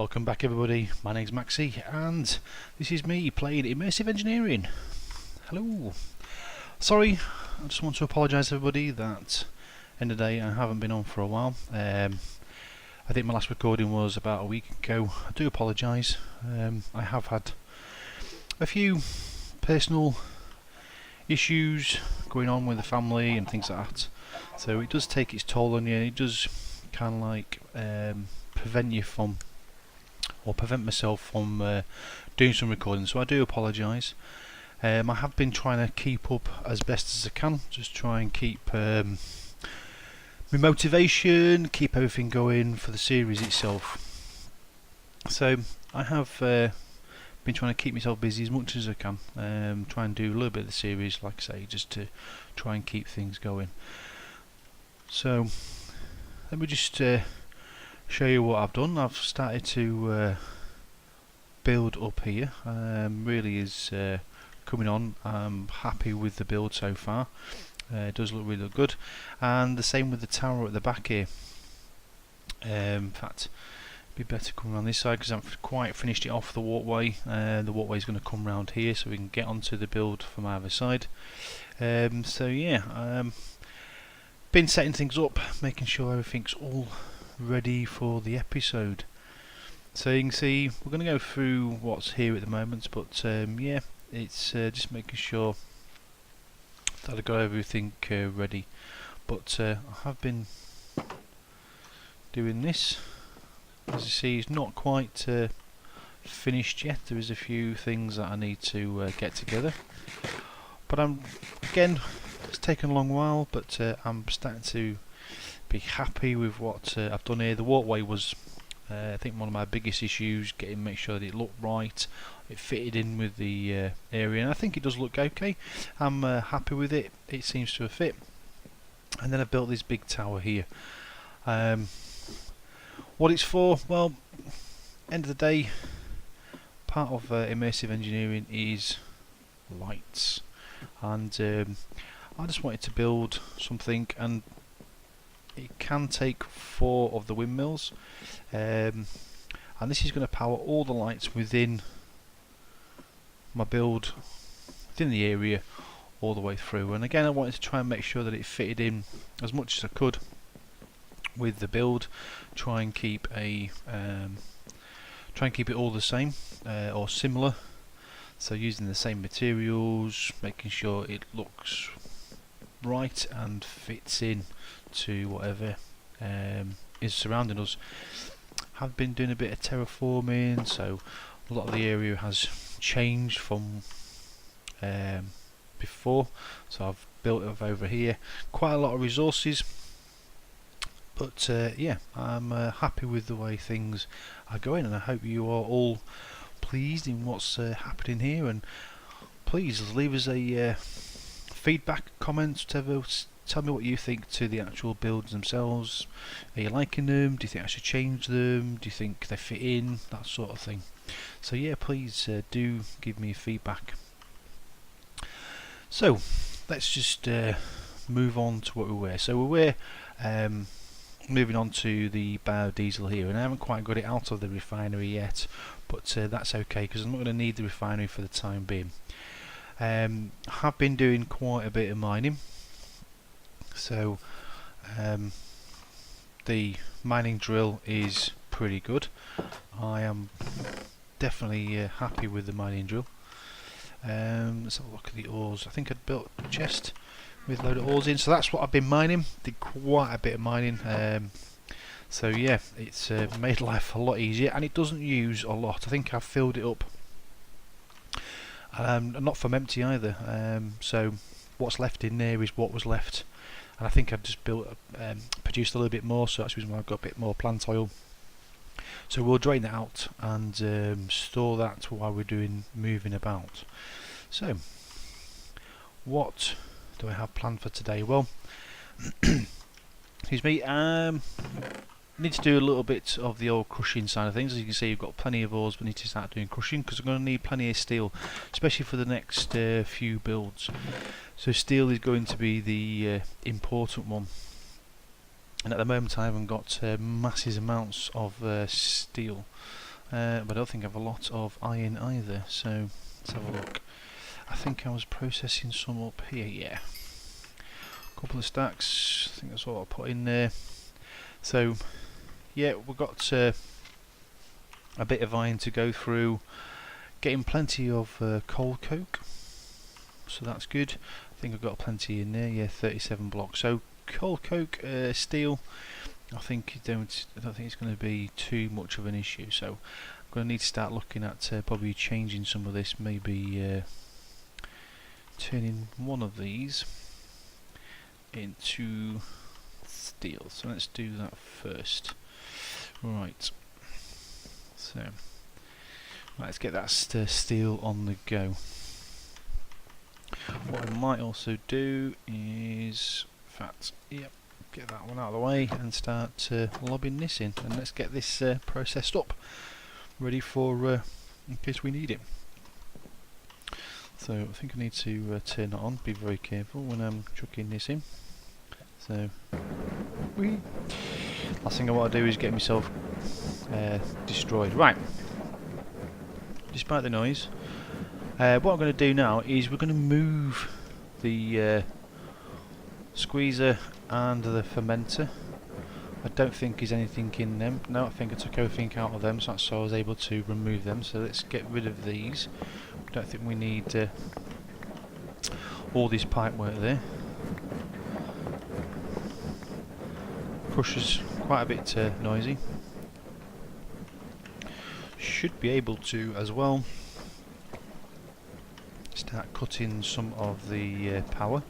Welcome back everybody, my name's Maxi and this is me playing Immersive Engineering. Hello. Sorry, I just want to apologise to everybody that end of the day I haven't been on for a while. I think my last recording was about a week ago. I do apologise. I have had a few personal issues going on with the family and things like that. So it does take its toll on you. It does kind of like prevent you from, or prevent myself from doing some recording, so I do apologise. I have been trying to keep up as best as I can, just try and keep my motivation, keep everything going for the series itself. So I have been trying to keep myself busy as much as I can, try and do a little bit of the series, like I say, just to try and keep things going. So let me just show you what I've done. I've started to build up here. Really is coming on. I'm happy with the build so far. It does look really good, and the same with the tower at the back here. In fact, it'd be better coming around this side because I haven't quite finished it off the walkway. The walkway is going to come round here so we can get onto the build from either side. So yeah, been setting things up, making sure everything's all ready for the episode. So you can see we're going to go through what's here at the moment, but yeah, it's just making sure that I've got everything ready. But I have been doing this. As you see, it's not quite finished yet. There is a few things that I need to get together, but again, it's taken a long while, but I'm starting to be happy with what I've done here. The walkway was I think one of my biggest issues, make sure that it looked right, it fitted in with the area, and I think it does look okay. I'm happy with it, it seems to have fit. And then I built this big tower here. What it's for, well, end of the day, part of immersive engineering is lights, and I just wanted to build something, and it can take 4 of the windmills, and this is going to power all the lights within my build, within the area, all the way through. And again, I wanted to try and make sure that it fitted in as much as I could with the build, try and keep it all the same or similar. So using the same materials, making sure it looks right and fits in to whatever is surrounding us. Have been doing a bit of terraforming, so a lot of the area has changed from before. So I've built up over here quite a lot of resources, but yeah, I'm happy with the way things are going, and I hope you are all pleased in what's happening here. And please leave us a feedback, comments, whatever. Tell me what you think to the actual builds themselves. Are you liking them? Do you think I should change them? Do you think they fit in? That sort of thing. So yeah, please do give me feedback. So let's just move on to what we wear. So we're moving on to the biodiesel here, and I haven't quite got it out of the refinery yet, but that's okay because I'm not going to need the refinery for the time being. I have been doing quite a bit of mining, so the mining drill is pretty good. I am definitely happy with the mining drill. Let's have a look at the ores. I think I'd built a chest with a load of ores in, so that's what I've been mining. Did quite a bit of mining, so yeah, it's made life a lot easier, and it doesn't use a lot. I think I've filled it up, not from empty either, so what's left in there is what was left, and I think I've just produced a little bit more, so that's the reason why I've got a bit more plant oil. So we'll drain that out and store that while we're moving about. So what do I have planned for today? Well, excuse me, need to do a little bit of the old crushing side of things. As you can see, you've got plenty of ores, but need to start doing crushing because I'm going to need plenty of steel, especially for the next few builds. So steel is going to be the important one, and at the moment I haven't got massive amounts of steel. but I don't think I have a lot of iron either, so let's have a look. I think I was processing some up here, yeah. A couple of stacks, I think that's what I put in there. So yeah, we've got a bit of iron to go through, getting plenty of coal coke, so that's good. I think I've got plenty in there, yeah, 37 blocks. So coal coke, steel, I don't think it's going to be too much of an issue, so I'm going to need to start looking at probably changing some of this, maybe turning one of these into steel. So let's do that first. Right, so let's get that steel on the go. What I might also do is, in fact, yep, get that one out of the way and start lobbing this in, and let's get this processed up, ready for in case we need it. So I think I need to turn it on, be very careful when I'm chucking this in. So, whee. Last thing I want to do is get myself destroyed. Right, despite the noise, what I'm going to do now is we're going to move the squeezer and the fermenter. I don't think there's anything in them. No, I think I took everything out of them, so that's so I was able to remove them. So let's get rid of these. I don't think we need all this pipe work there. Crusher's quite a bit noisy. Should be able to as well start cutting some of the power.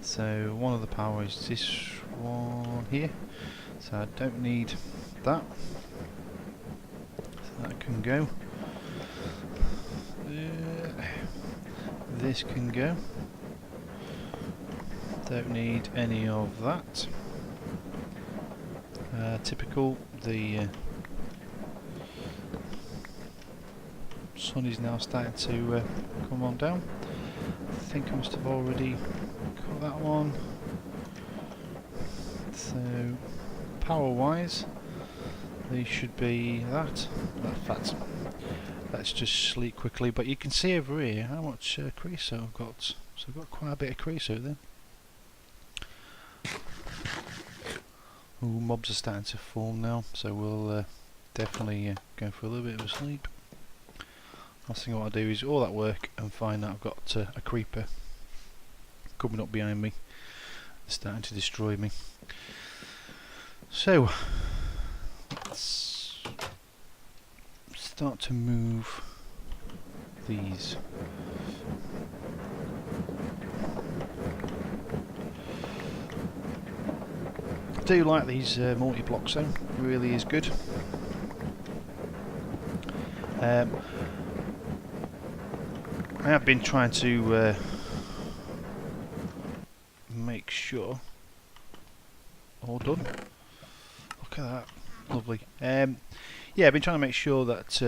So one of the power is this one here, so I don't need that, so that can go. This can go, don't need any of that. Typical, the sun is now starting to come on down. I think I must have already got that one. So power wise, they should be that. In fact, let's just sleep quickly, but you can see over here how much creosote I've got. So I've got quite a bit of creosote there. Ooh, mobs are starting to form now, so we'll definitely go for a little bit of a sleep. Last thing I want to do is all that work and find that I've got a creeper coming up behind me, starting to destroy me. So let's start to move these. I do like these multi-blocks though, really is good. I have been trying to make sure all done. Look at that, lovely. Yeah, I've been trying to make sure that,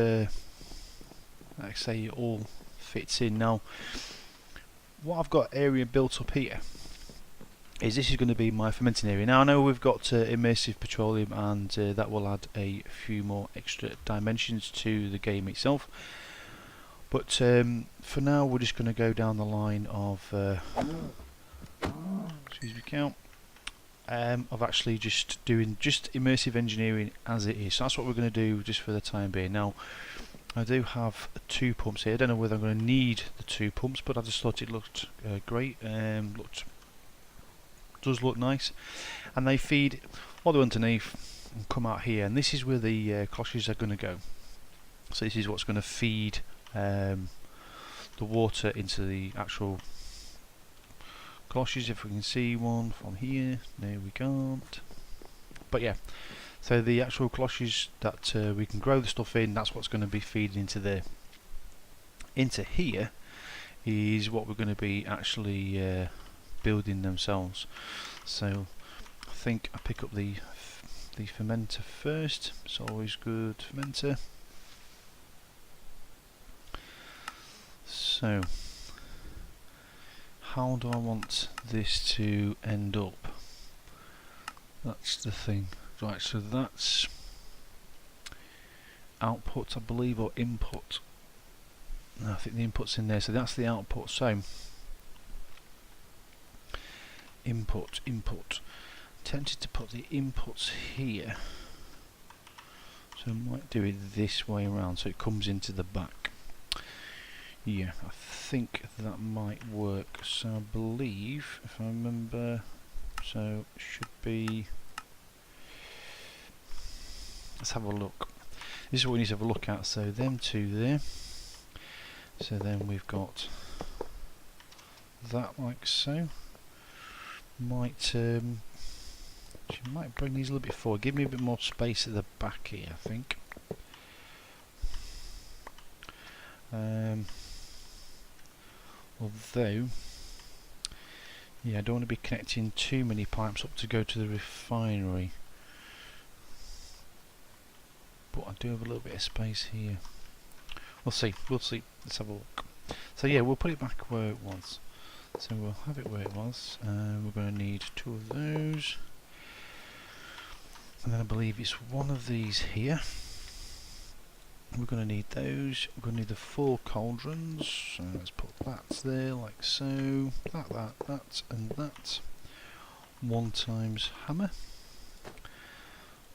like I say, it all fits in. Now, what I've got area built up here is this is going to be my fermenting area. Now I know we've got Immersive Petroleum, and that will add a few more extra dimensions to the game itself. But for now, we're just going to go down the line of, excuse me, count, of actually just doing Immersive Engineering as it is. So that's what we're going to do just for the time being. Now, I do have 2 pumps here. I don't know whether I'm going to need the 2 pumps, but I just thought it looked great. Does look nice, and they feed all the way underneath and come out here, and this is where the cloches are going to go. So this is what's going to feed the water into the actual cloches. If we can see one from here, there we can't, but yeah, so the actual cloches that we can grow the stuff in, that's what's going to be feeding into there. Into here is what we're going to be actually building themselves. So I think I pick up the fermenter first. It's always good, fermenter. So how do I want this to end up? That's the thing. Right, so that's output, I believe, or input. No, I think the input's in there, so that's the output. So input. Tempted to put the inputs here, so I might do it this way around so it comes into the back. Yeah, I think that might work. So I believe, if I remember, so it should be, let's have a look. This is what we need to have a look at. So them two there, so then we've got that like so. She might bring these a little bit forward, give me a bit more space at the back here, I think. Although, yeah, I don't want to be connecting too many pipes up to go to the refinery, but I do have a little bit of space here. We'll see, let's have a look. So yeah, we'll put it back where it was. So we'll have it where it was. We're going to need 2 of those, and then I believe it's 1 of these here. We're going to need those. We're going to need the 4 cauldrons. So let's put that there like so. That, and that. 1 times hammer.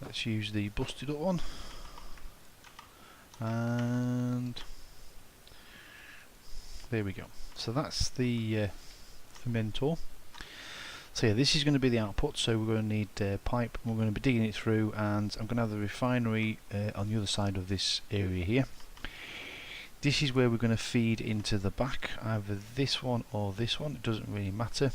Let's use the busted up one. And there we go. So that's the fermentor. So yeah, this is going to be the output. So we're going to need pipe. We're going to be digging it through, and I'm going to have the refinery on the other side of this area here. This is where we're going to feed into the back, either this one or this one. It doesn't really matter.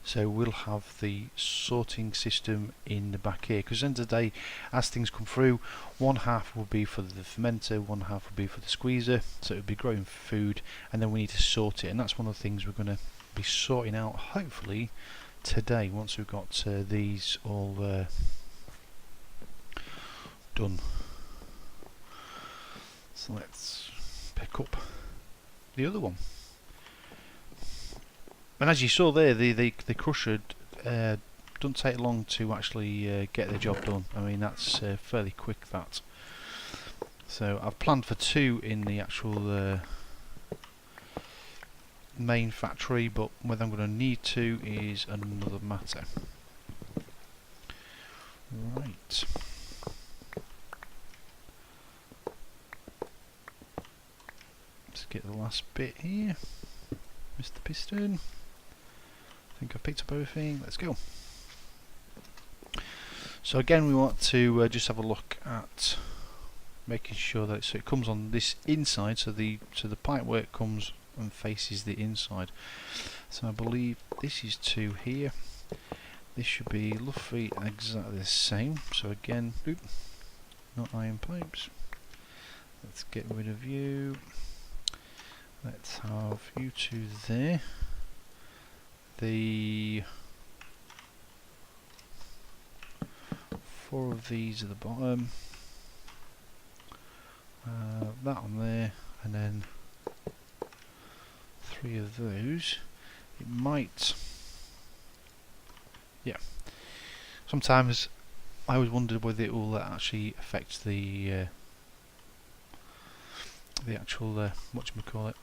So we'll have the sorting system in the back here, because at the end of the day, as things come through, 1/2 will be for the fermenter, 1/2 will be for the squeezer, so it'll be growing food, and then we need to sort it, and that's one of the things we're going to be sorting out hopefully today, once we've got these all done. So let's pick up the other one. And as you saw there, the crusher doesn't take long to actually get the job done. I mean, that's fairly quick, that. So I've planned for 2 in the actual main factory, but whether I'm going to need 2 is another matter. Right. Let's get the last bit here. Mr. Piston. I think I picked up everything. Let's go. So again, we want to just have a look at making sure that so it comes on this inside, so the pipe work comes and faces the inside. So I believe this is 2 here. This should be roughly exactly the same. So again, not iron pipes. Let's get rid of you. Let's have you 2 there. The 4 of these at the bottom. That one there, and then 3 of those. It might, yeah. Sometimes I always wondered whether it will actually affect the actual whatchamacallit,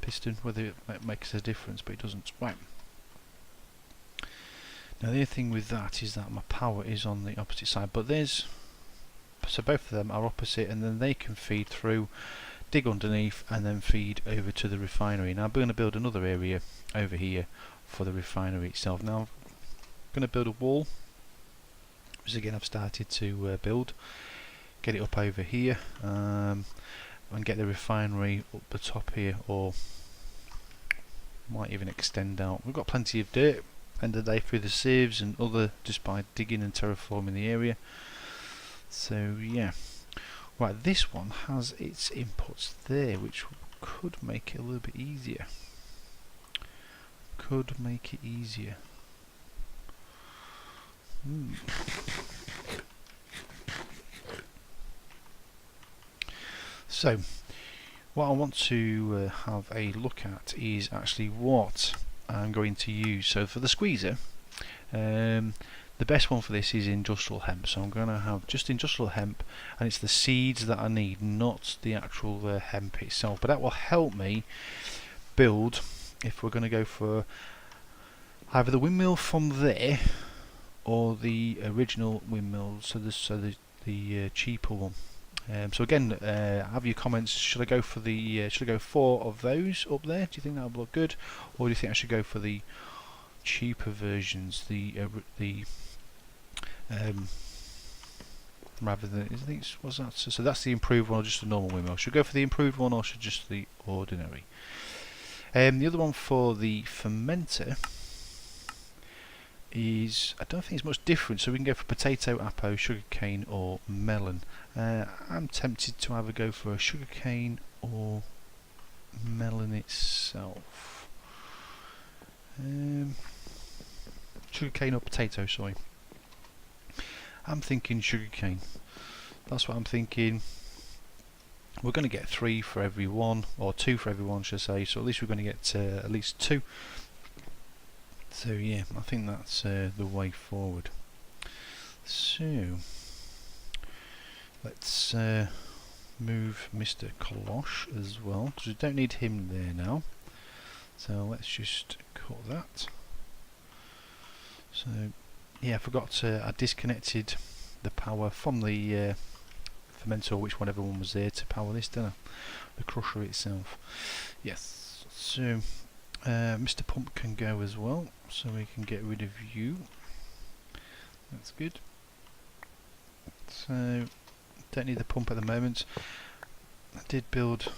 piston, whether it makes a difference, but it doesn't. Right. Now the other thing with that is that my power is on the opposite side, but there's, so both of them are opposite, and then they can feed through, dig underneath, and then feed over to the refinery. Now I'm going to build another area over here for the refinery itself. Now I'm going to build a wall, which again I've started to build, get it up over here, and get the refinery up the top here, or might even extend out. We've got plenty of dirt end of the day through the sieves and other, just by digging and terraforming the area. So yeah, right, this one has its inputs there, which could make it a little bit easier. Could make it easier. So what I want to have a look at is actually what I'm going to use. So for the squeezer, the best one for this is industrial hemp, so I'm going to have just industrial hemp, and it's the seeds that I need, not the actual hemp itself. But that will help me build, if we're going to go for either the windmill from there or the original windmill, so the cheaper one. So again, have your comments. Should I go for the? Should I go 4 of those up there? Do you think that would look good, or do you think I should go for the cheaper versions? Rather than, I think what's that? So that's the improved one, or just the normal windmill? Should I go for the improved one, or should just the ordinary? The other one for the fermenter is, I don't think it's much different, so we can go for potato, apple, sugarcane or melon. I'm tempted to either go for a sugarcane or melon itself. Sugarcane or potato, sorry. I'm thinking sugarcane. That's what I'm thinking. We're going to get 3 for every one, or 2 for every one, should I say, so at least we're going to get at least 2. So yeah, I think that's the way forward. So let's move Mr. Kolosh as well, because we don't need him there now. So let's just cut that. So yeah, I forgot I disconnected the power from the fermenter, which whatever one was there to power this, didn't I? The crusher itself. Yes. So Mr. Pump can go as well, so we can get rid of you. That's good. So don't need the pump at the moment. I did build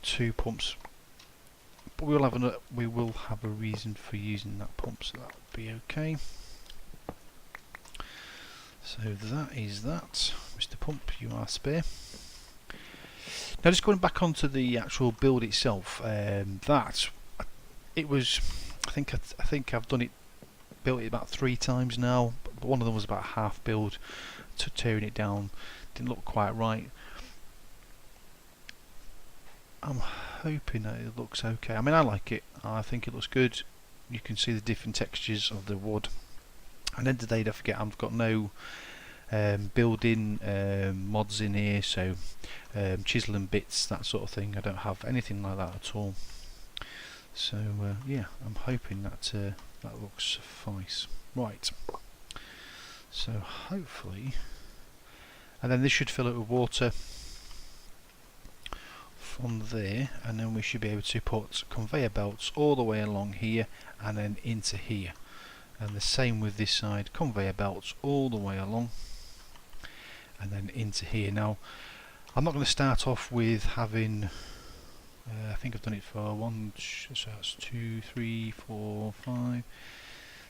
2 pumps, but we will have a reason for using that pump, so that'll be okay. So that is that. Mr. Pump, you are spare. Now just going back onto the actual build itself, it was, I think I've built it about 3 times now, but one of them was about half build, tearing it down, didn't look quite right. I'm hoping that it looks okay. I mean, I like it, I think it looks good. You can see the different textures of the wood. And then today, don't forget, I've got no building mods in here, so chiseling bits, that sort of thing. I don't have anything like that at all. So yeah, I'm hoping that that looks suffice. Right. So hopefully, and then this should fill it with water from there, and then we should be able to put conveyor belts all the way along here and then into here. And the same with this side, conveyor belts all the way along and then into here. Now I'm not going to start off with having I think I've done it for 1, so that's 2, 3, 4, 5,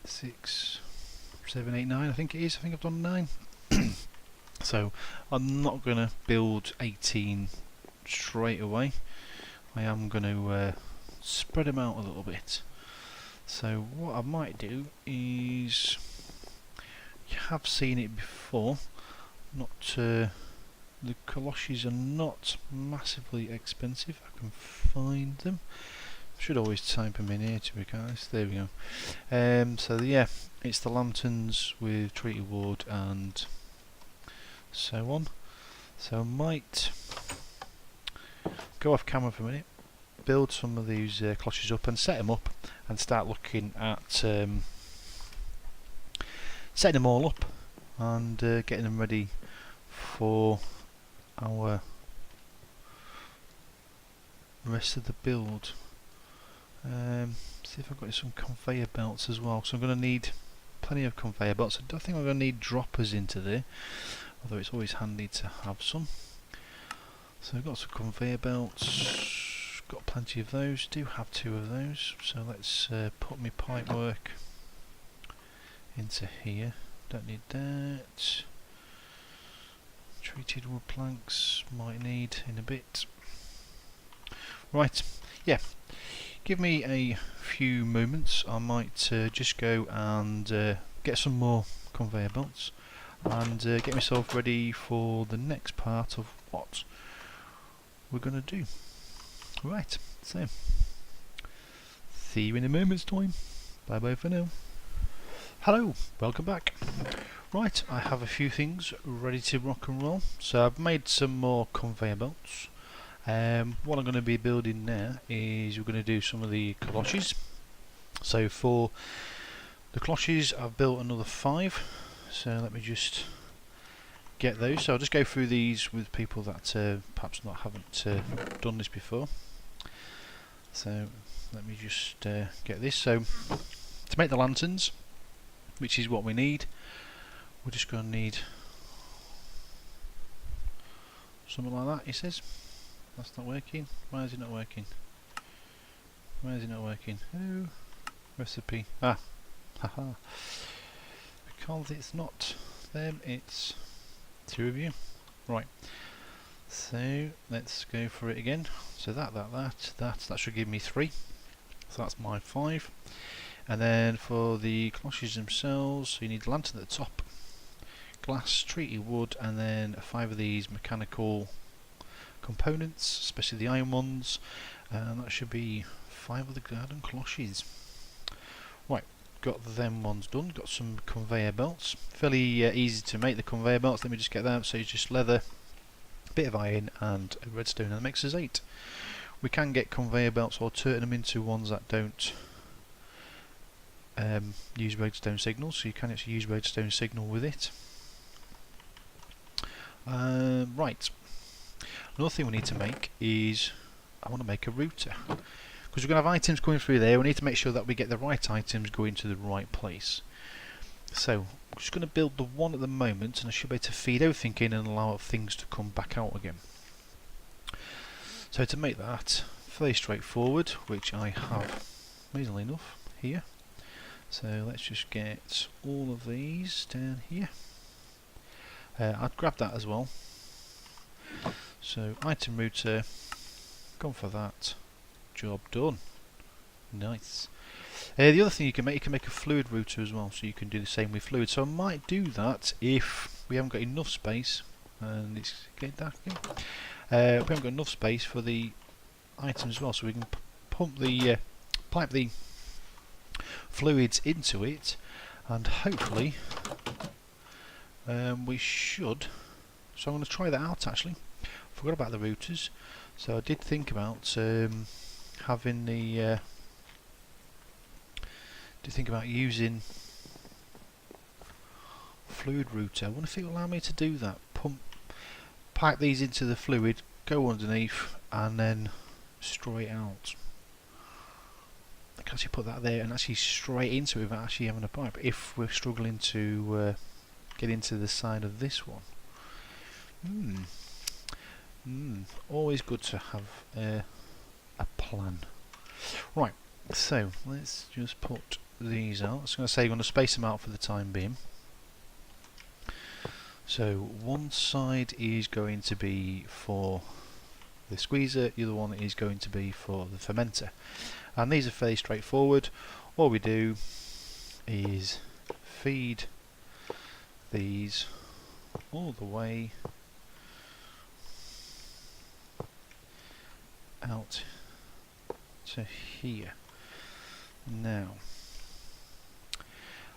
6, 7, 8, 9, I think it is. I think I've done 9. So I'm not going to build 18 straight away. I am going to spread them out a little bit. So what I might do is, you have seen it before, the Koloshes are not massively expensive. I can find them. Should always type them in here to be honest. There we go. So yeah, it's the lanterns with treated wood and so on. So I might go off camera for a minute, build some of these Koloshes up and set them up, and start looking at setting them all up and getting them ready for our rest of the build. See if I've got some conveyor belts as well, so I'm going to need plenty of conveyor belts. I don't think I'm going to need droppers into there, although it's always handy to have some. So I've got some conveyor belts, got plenty of those, do have 2 of those, so let's put my pipe work into here. Don't need that. Treated wood planks, might need in a bit. Right, yeah, give me a few moments. I might just go and get some more conveyor belts and get myself ready for the next part of what we're going to do. Right, so see you in a moment's time. Bye bye for now. Hello, welcome back. Right, I have a few things ready to rock and roll. So I've made some more conveyor belts. What I'm going to be building now is we're going to do some of the cloches. So for the cloches I've built another 5. So let me just get those. So I'll just go through these with people that perhaps haven't done this before. So let me just get this. So to make the lanterns, which is what we need, we're just going to need something like that, he says. That's not working. Why is it not working? Why is it not working? Oh, recipe. Ah, haha. Because it's not them, it's 2 of you. Right. So let's go for it again. So that should give me 3. So that's my 5. And then for the cloches themselves, so you need the lantern at the top, glass, treated wood, and then 5 of these mechanical components, especially the iron ones, and that should be 5 of the garden cloches. Right, got them ones done. Got some conveyor belts, fairly easy to make the conveyor belts. Let me just get that. So it's just leather, a bit of iron, and a redstone, and that makes us 8. We can get conveyor belts or turn them into ones that don't use redstone signals, so you can actually use redstone signal with it. Right, another thing we need to make is, I want to make a router, because we're going to have items going through there. We need to make sure that we get the right items going to the right place. So I'm just going to build the one at the moment, and I should be able to feed everything in and allow things to come back out again. So to make that fairly straightforward, which I have amazingly enough here. So let's just get all of these down here. I'd grab that as well. So item router, gone for that. Job done. Nice. The other thing you can make a fluid router as well, so you can do the same with fluid. So I might do that if we haven't got enough space, and it's getting dark again. We haven't got enough space for the items as well, so we can pump the pipe the fluids into it, and hopefully we should. So I'm going to try that out actually. Forgot about the routers, so I did think about having the using fluid router. I wonder if it will allow me to do that. Pipe these into the fluid, go underneath, and then straw it out. I can actually put that there and actually straight into it without actually having a pipe, if we're struggling to get into the side of this one. Always good to have a plan. Right, so let's just put these out. I was going to say I'm going to space them out for the time being. So one side is going to be for the squeezer, the other one is going to be for the fermenter. And these are fairly straightforward. All we do is feed these all the way out to here. Now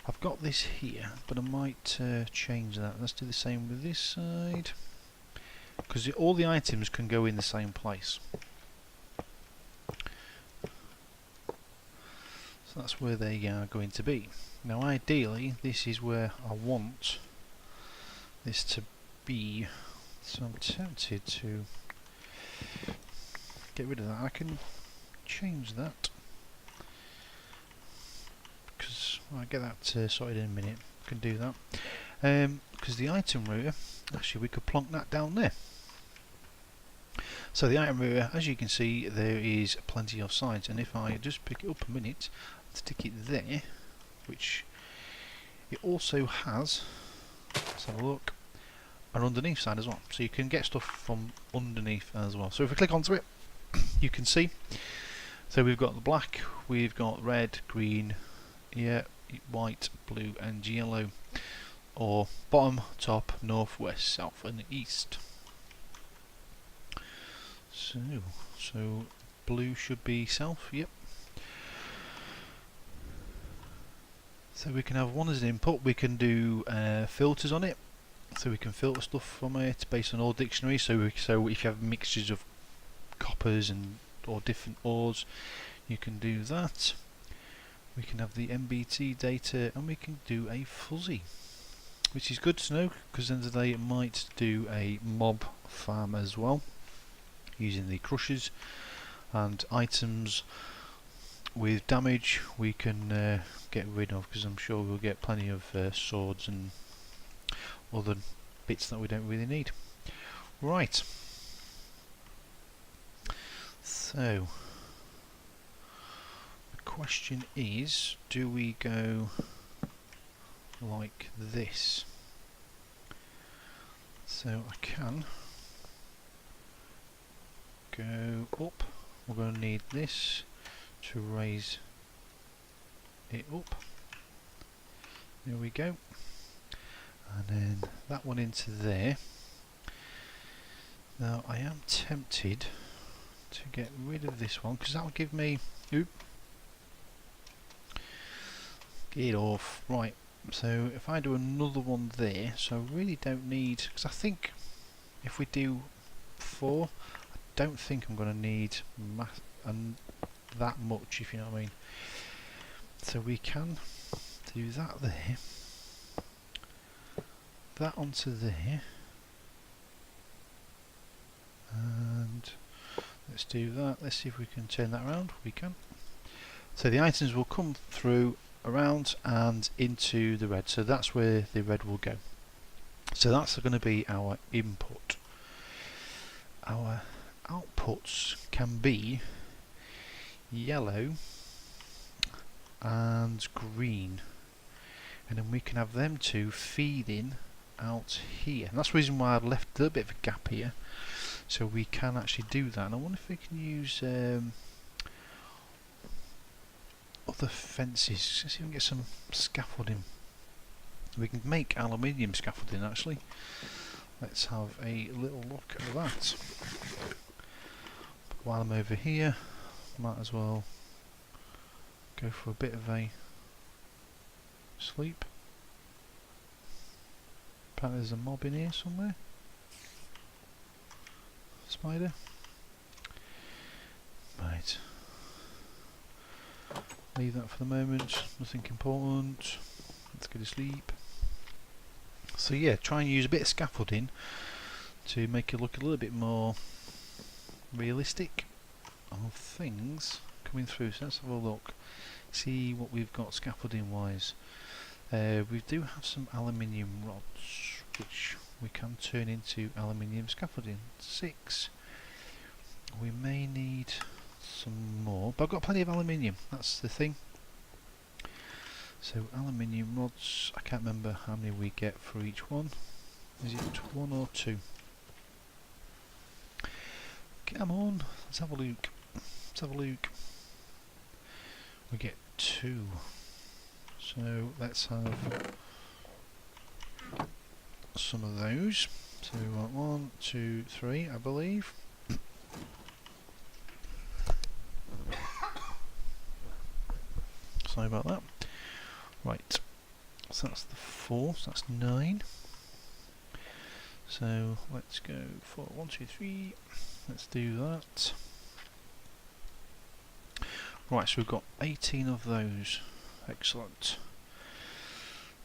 I've got this here, but I might change that. Let's do the same with this side, because all the items can go in the same place. So that's where they are going to be. Now ideally this is where I want this to be, so I'm tempted to get rid of that. I can change that, because I'll get that sorted in a minute. I can do that, because the item router, actually we could plonk that down there. So the item router, as you can see, there is plenty of sides, and if I just pick it up a minute, stick it there, which it also has, let's have a look, an underneath side as well, so you can get stuff from underneath as well. So if we click onto it, you can see, so we've got the black, we've got red, green, yeah, white, blue and yellow, or bottom, top, north, west, south and east. So blue should be south, yep. So we can have one as an input. We can do filters on it, so we can filter stuff from it based on ore dictionary. So if you have mixtures of coppers and or different ores, you can do that. We can have the MBT data, and we can do a fuzzy, which is good to know, because then they might do a mob farm as well using the crushers, and items with damage we can get rid of, because I'm sure we'll get plenty of swords and other bits that we don't really need. Right, so the question is, do we go like this? So I can go up. We're going to need this to raise it up. There we go. And then that one into there. Now I am tempted to get rid of this one, because that'll give me... Oop. Get off. Right. So if I do another one there, so I really don't need, because I think if we do 4, I don't think I'm going to need that much, if you know what I mean. So we can do that there, that onto there, and let's do that. Let's see if we can turn that around. We can. So the items will come through around and into the red, so that's where the red will go. So that's going to be our input. Our outputs can be yellow and green, and then we can have them two feeding out here, and that's the reason why I've left a little bit of a gap here, so we can actually do that. And I wonder if we can use other fences. Let's see if we can get some scaffolding. We can make aluminium scaffolding actually. Let's have a little look at that. But while I'm over here, might as well go for a bit of a sleep. Apparently there's a mob in here somewhere. Spider. Right. Leave that for the moment, nothing important. Let's go to sleep. So yeah, try and use a bit of scaffolding to make it look a little bit more realistic of things coming through. So let's have a look, see what we've got scaffolding wise. We do have some aluminium rods which we can turn into aluminium scaffolding. 6. We may need some more, but I've got plenty of aluminium, that's the thing. So aluminium rods, I can't remember how many we get for each one. Is it 1 or 2? Come on, let's have a look. Let's have a look. We get 2. So let's have some of those. So we want 1, 2, 3, I believe. Sorry about that. Right, so that's the 4, so that's 9. So let's go for 1, 2, 3. Let's do that. Right, so we've got 18 of those. Excellent.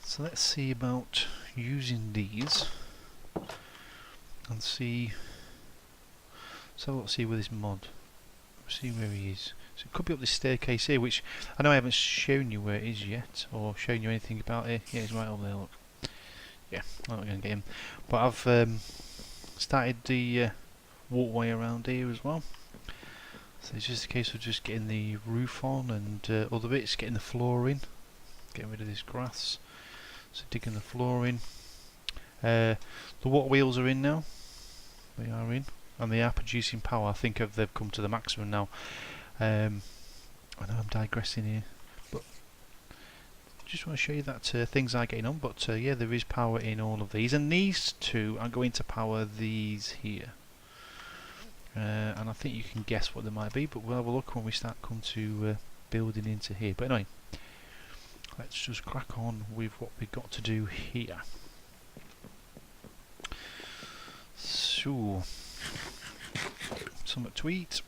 So let's see about using these and see. So let's see where this mod. See where he is. So it could be up this staircase here, which I know I haven't shown you where it is yet, or shown you anything about it. Yeah, he's right over there, look. Yeah, I'm not going to get him. But I've started the walkway around here as well. So it's just a case of just getting the roof on and other bits, getting the floor in, getting rid of this grass. So digging the floor in. The water wheels are in now. They are in. And they are producing power. I think they've come to the maximum now. I know I'm digressing here, but just want to show you that things are getting on. But yeah, there is power in all of these, and these two are going to power these here. And I think you can guess what they might be, but we'll have a look when we start come to building into here. But anyway, let's just crack on with what we've got to do here. So, something to eat.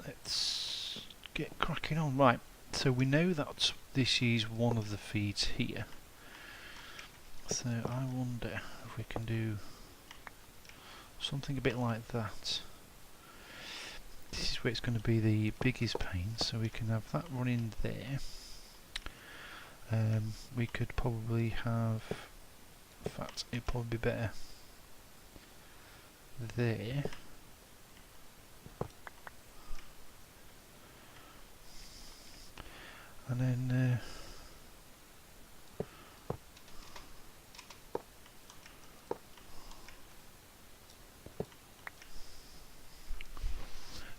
Let's get cracking on. Right, so we know that this is one of the feeds here. So I wonder if we can do something a bit like that. This is where it's going to be the biggest pain, so we can have that running there. We could probably have, in fact, it'd probably be better there. And then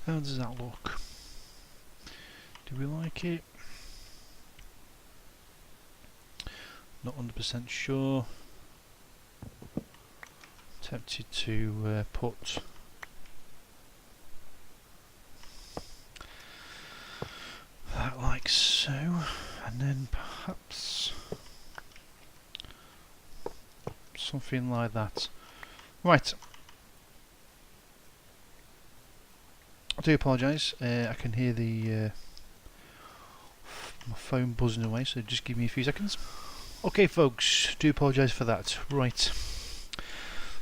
how does that look? Do we like it? Not 100% sure. Tempted to put that like so, and then perhaps something like that. Right. I do apologise. I can hear the my phone buzzing away, so just give me a few seconds. Okay, folks, do apologise for that. Right.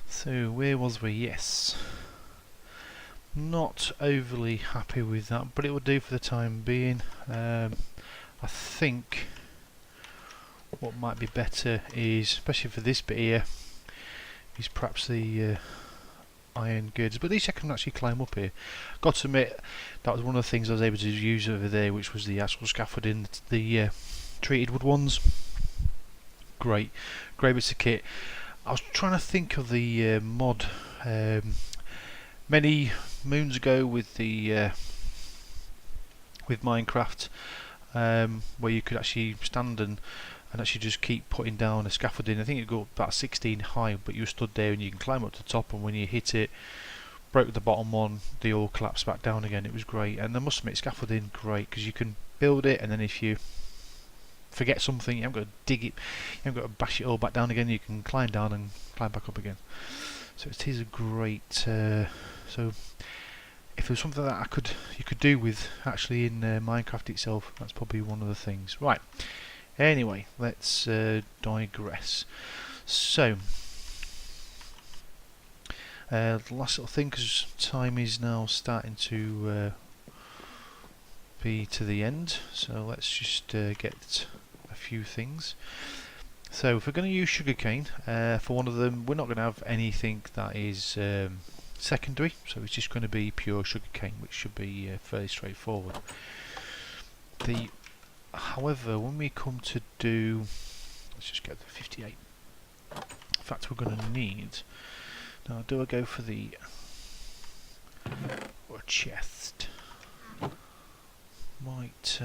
So where was we? Yes. Not overly happy with that, but it will do for the time being. I think what might be better is, especially for this bit here, is perhaps the iron girders, but at least I can actually climb up here. Got to admit, that was one of the things I was able to use over there, which was the actual scaffolding, the treated wood ones. Great bits of kit. I was trying to think of the mod many moons ago with the with Minecraft, where you could actually stand and actually just keep putting down a scaffolding. I think it'd go about 16 high, but you stood there and you can climb up to the top, and when you hit it, broke the bottom one, they all collapsed back down again. It was great, and I must admit, scaffolding great because you can build it, and then if you forget something, you haven't got to dig it, you haven't got to bash it all back down again. You can climb down and climb back up again. So it is a great. So if there's something that you could do with actually in Minecraft itself, that's probably one of the things. Right. Anyway, let's digress. So, the last little thing, because time is now starting to be to the end, so let's just get a few things. So, if we're going to use sugarcane for one of them, we're not going to have anything that is secondary, so it's just going to be pure sugarcane, which should be fairly straightforward. However, when we come to do, let's just get the 58. In fact, we're going to need. Now, do I go for the or a chest? Might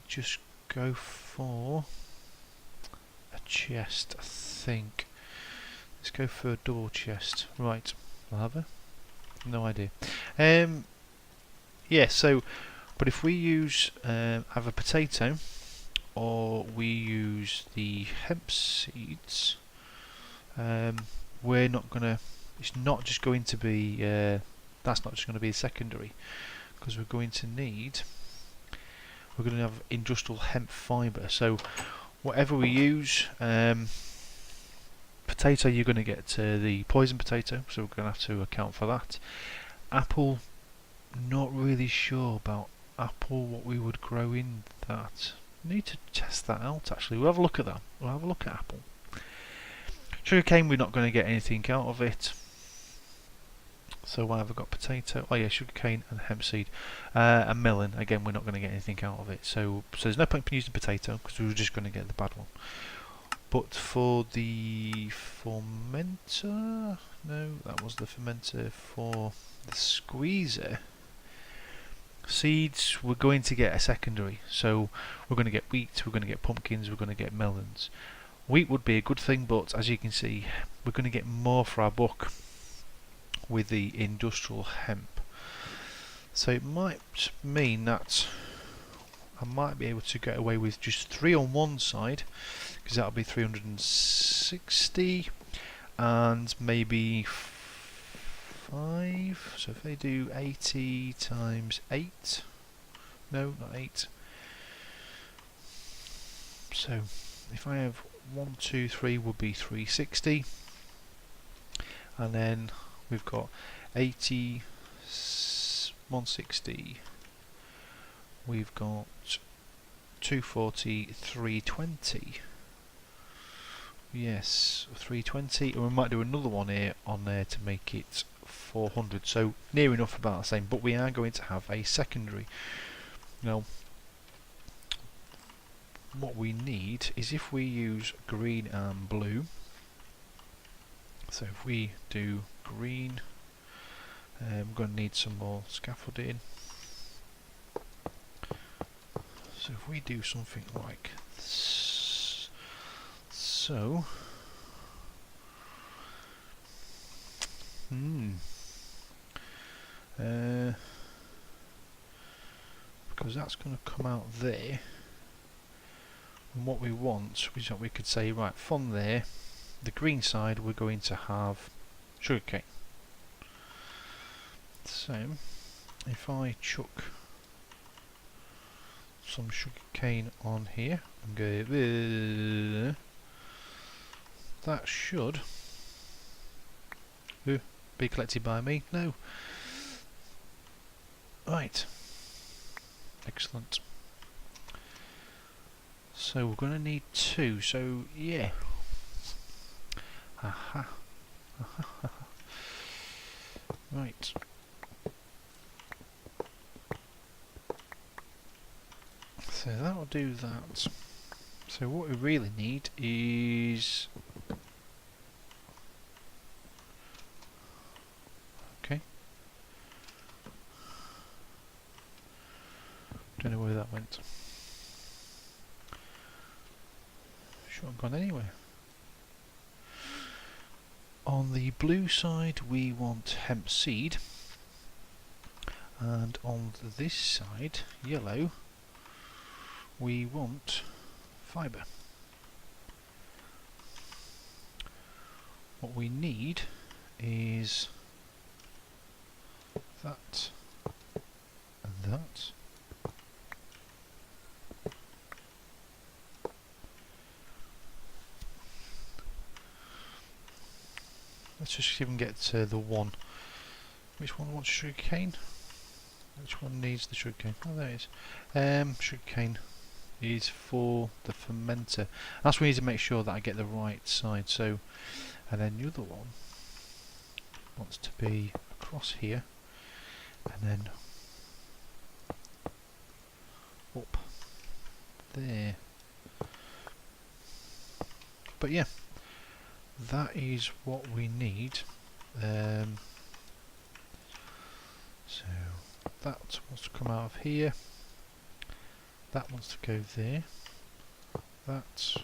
just go for a chest. I think. Let's go for a double chest. Right, lava. No idea. Yeah. So. But if we use have a potato, or we use the hemp seeds, we're not gonna. It's not just going to be. That's not just going to be a secondary, because we're going to need. We're going to have industrial hemp fibre. So whatever we use, potato, you're going to get the poison potato. So we're going to have to account for that. Apple, not really sure about. Apple, what we would grow in that. Need to test that out actually. We'll have a look at that. We'll have a look at apple. Sugarcane, we're not going to get anything out of it. So what have I got? Potato. Oh yeah, sugarcane and hemp seed. And melon. Again, we're not going to get anything out of it. So there's no point in using potato because we were just going to get the bad one. But for the fermenter, no, that was the fermenter. For the squeezer. Seeds, we're going to get a secondary, so we're going to get wheat, we're going to get pumpkins, we're going to get melons. Wheat would be a good thing, but as you can see, we're going to get more for our buck with the industrial hemp. So it might mean that I might be able to get away with just 3 on one side, because that'll be 360, and maybe 5. So if they do 80 times 8, no, not 8. So if I have 1, 2, 3 would be 360, and then we've got 80, 160. We've got 240, 320. Yes, 320, and we might do another one here on there to make it 400. So near enough about the same, but we are going to have a secondary. Now, what we need is if we use green and blue. So if we do green, we're going to need some more scaffolding. So if we do something like this, so because that's going to come out there, and what we want is that we could say, right, from there, the green side we're going to have sugarcane. So if I chuck some sugarcane on here and go there, that should be collected by me. No. Right. Excellent. So we're going to need 2. So yeah. Aha. Right. So that'll do that. So what we really need is... Okay. Don't know where that went. Shouldn't have gone anywhere. On the blue side we want hemp seed, and on this side, yellow, we want fibre. What we need is that and that. Let's just see if we can get the one. Which one wants sugarcane? Which one needs the sugarcane? Oh, there it is. Sugarcane is for the fermenter. That's why we need to make sure that I get the right side. So, and then the other one wants to be across here, and then up there. But yeah, that is what we need. So that wants to come out of here. That wants to go there. That.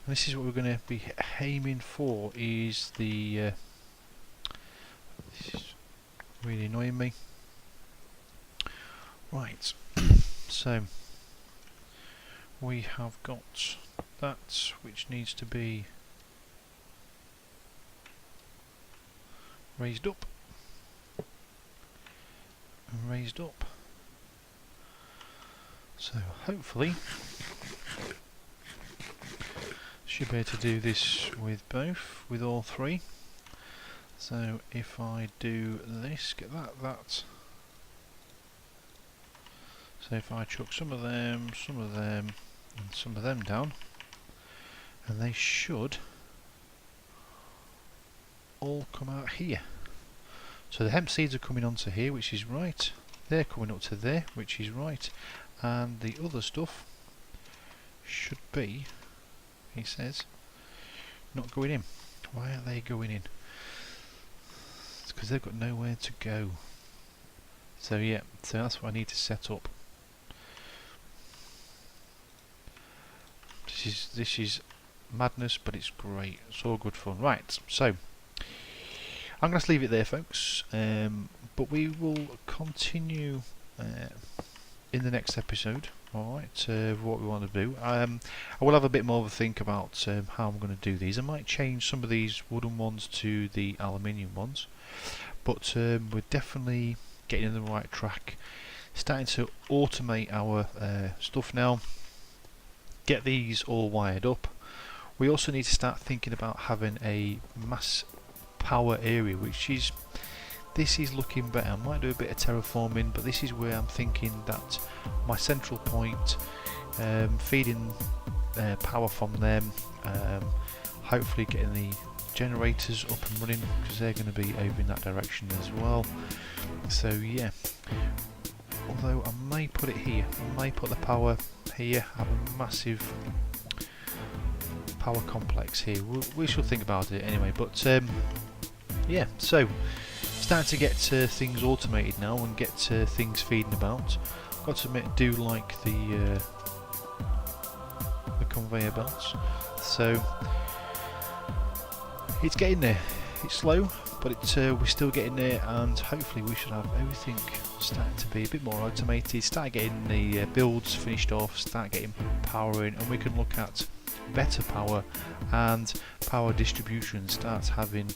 And this is what we're going to be aiming for. Is the this is really annoying me. Right. So we have got that, which needs to be raised up and raised up. So hopefully should be able to do this with both, with all 3. So if I do this, get that. So if I chuck some of them, and some of them down, and they should all come out here. So the hemp seeds are coming onto here, which is right. They're coming up to there, which is right. And the other stuff should be, he says, not going in. Why aren't they going in? It's because they've got nowhere to go. So yeah, so that's what I need to set up. This is madness, but it's great. It's all good fun. Right, so I'm going to leave it there, folks, but we will continue in the next episode. Alright, what we want to do. I will have a bit more of a think about how I'm going to do these. I might change some of these wooden ones to the aluminium ones, but we're definitely getting in the right track. Starting to automate our stuff now, get these all wired up. We also need to start thinking about having a mass power area, this is looking better. I might do a bit of terraforming, but this is where I'm thinking that my central point, feeding power from them, hopefully getting the generators up and running, because they're going to be over in that direction as well. So yeah, although I may put it here, I may put the power here, have a massive power complex here. We shall think about it anyway, but yeah, so starting to get things automated now and get things feeding about. Got to admit, I do like the conveyor belts. So it's getting there. It's slow, but we're still getting there, and hopefully we should have everything starting to be a bit more automated. Start getting the builds finished off. Start getting power in, and we can look at better power and power distribution. Start having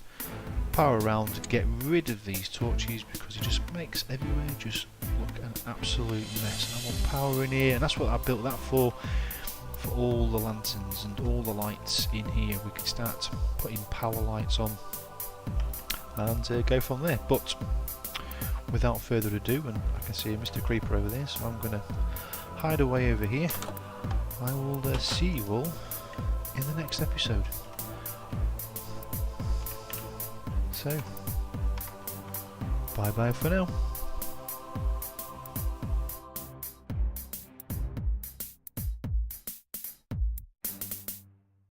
power around to get rid of these torches, because it just makes everywhere just look an absolute mess. I want power in here, and that's what I built that for all the lanterns and all the lights in here. We can start putting power lights on and go from there. But without further ado, and I can see Mr. Creeper over there, so I'm going to hide away over here. I will see you all in the next episode. So, bye bye for now.